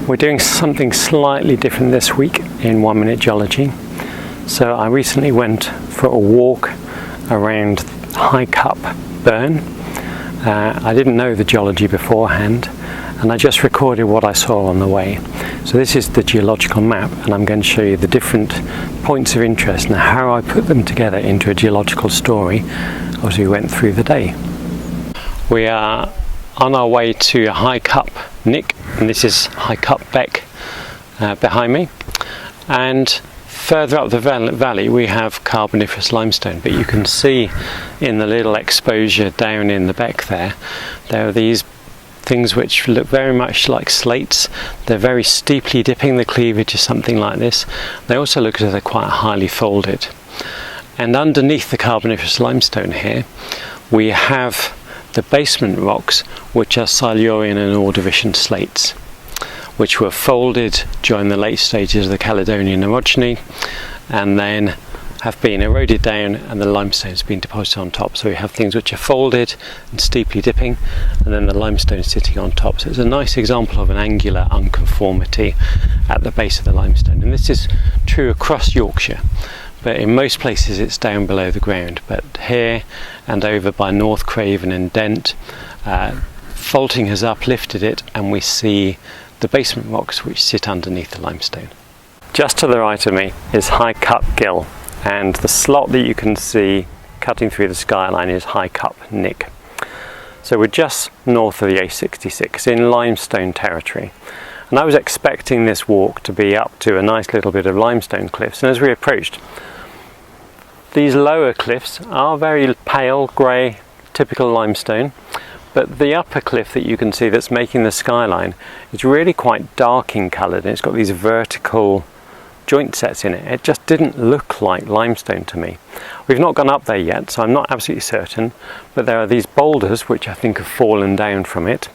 We're doing something slightly different this week in 1 Minute Geology. So I recently went for a walk around High Cup Burn. I didn't know the geology beforehand, and I just recorded what I saw on the way. So this is the geological map, and I'm going to show you the different points of interest and how I put them together into a geological story as we went through the day. We are on our way to High Cup Nick, and this is High Cup Beck behind me. And further up the valley we have Carboniferous limestone, but you can see in the little exposure down in the beck there are these things which look very much like slates. They're very steeply dipping, the cleavage is something like this. They also look as though they're quite highly folded. And underneath the Carboniferous limestone here we have the basement rocks, which are Silurian and Ordovician slates, which were folded during the late stages of the Caledonian orogeny and then have been eroded down, and the limestone has been deposited on top. So we have things which are folded and steeply dipping, and then the limestone sitting on top. So it's a nice example of an angular unconformity at the base of the limestone, and this is true across Yorkshire, but in most places it's down below the ground. But here and over by North Craven and Dent, faulting has uplifted it, and we see the basement rocks which sit underneath the limestone. Just to the right of me is High Cup Gill, and the slot that you can see cutting through the skyline is High Cup Nick. So we're just north of the A66 in limestone territory, and I was expecting this walk to be up to a nice little bit of limestone cliffs, and as we approached, these lower cliffs are very pale grey, typical limestone, but the upper cliff that you can see that's making the skyline is really quite dark in colour, and it's got these vertical joint sets in it. It just didn't look like limestone to me. We've not gone up there yet, so I'm not absolutely certain, but there are these boulders which I think have fallen down from it,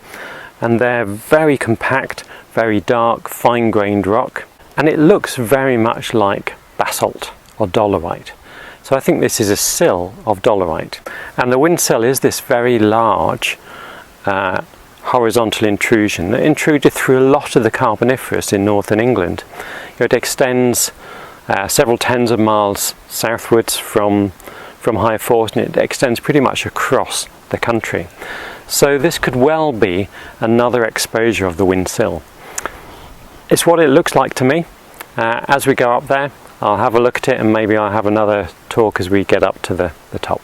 and they're very compact, very dark, fine-grained rock, and it looks very much like basalt or dolerite. So I think this is a sill of dolerite, and the Whin Sill is this very large horizontal intrusion that intruded through a lot of the Carboniferous in northern England. It extends several tens of miles southwards from High Force, and it extends pretty much across the country. So this could well be another exposure of the Whin Sill. It's what it looks like to me. As we go up there, I'll have a look at it, and maybe I'll have another talk as we get up to the top.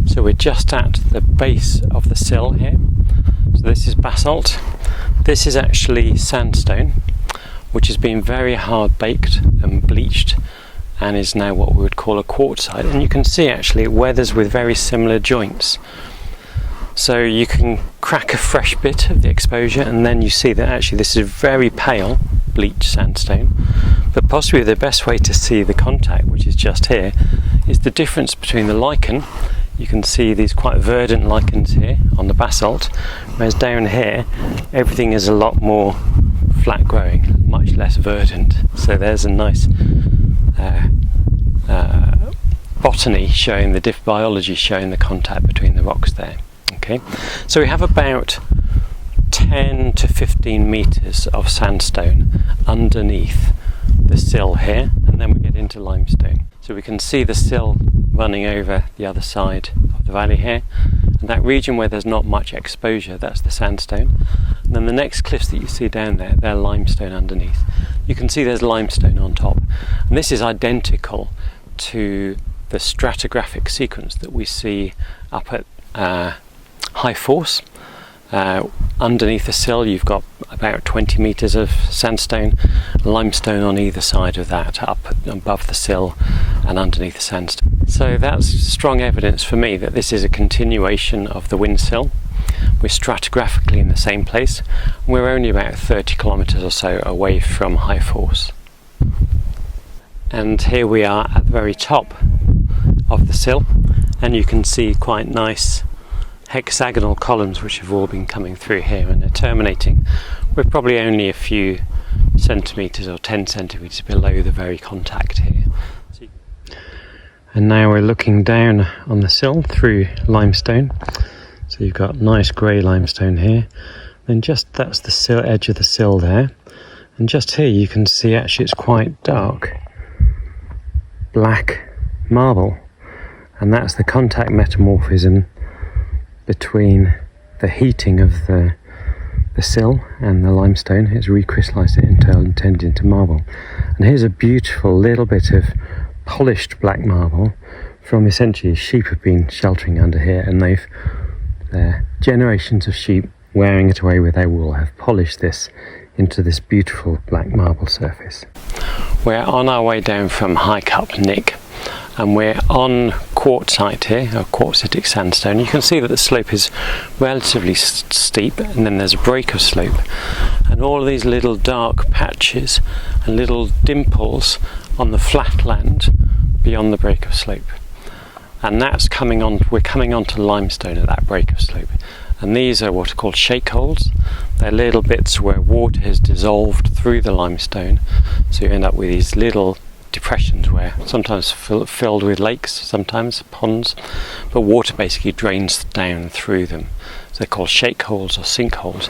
So we're just at the base of the sill here. So this is basalt. This is actually sandstone, which has been very hard baked and bleached and is now what we would call a quartzite. And you can see actually it weathers with very similar joints. So you can crack a fresh bit of the exposure, and then you see that actually this is very pale bleached sandstone. But possibly the best way to see the contact, which is just here, is the difference between the lichen. You can see these quite verdant lichens here on the basalt, whereas down here everything is a lot more flat growing, much less verdant. So there's a nice botany showing the biology showing the contact between the rocks there. Okay, so we have about 10 to 15 meters of sandstone underneath the sill here, and then we get into limestone. So we can see the sill running over the other side of the valley here, and that region where there's not much exposure, that's the sandstone. And then the next cliffs that you see down there, they're limestone underneath. You can see there's limestone on top, and this is identical to the stratigraphic sequence that we see up at High Force. Underneath the sill you've got about 20 meters of sandstone, limestone on either side of that, up above the sill and underneath the sandstone. So that's strong evidence for me that this is a continuation of the Whin Sill. We're stratigraphically in the same place. We're only about 30 kilometers or so away from High Force. And here we are at the very top of the sill, and you can see quite nice hexagonal columns which have all been coming through here, and they're terminating with probably only a few centimetres or 10 centimetres below the very contact here. And now we're looking down on the sill through limestone. So you've got nice grey limestone here, then just that's the edge of the sill there, And just here you can see actually it's quite dark black marble, and that's the contact metamorphism between the heating of the sill and the limestone. It's recrystallized it and turned it into marble. And here's a beautiful little bit of polished black marble from essentially sheep have been sheltering under here, and generations of sheep wearing it away with their wool have polished this into this beautiful black marble surface. We're on our way down from High Cup Nick, and we're on quartzite here, or quartzitic sandstone. You can see that the slope is relatively steep, and then there's a break of slope, and all of these little dark patches and little dimples on the flat land beyond the break of slope. And that's we're coming onto limestone at that break of slope. And these are what are called shake holes. They're little bits where water has dissolved through the limestone, so you end up with these little depressions where sometimes filled with lakes, sometimes ponds, but water basically drains down through them. So they're called shake holes or sinkholes.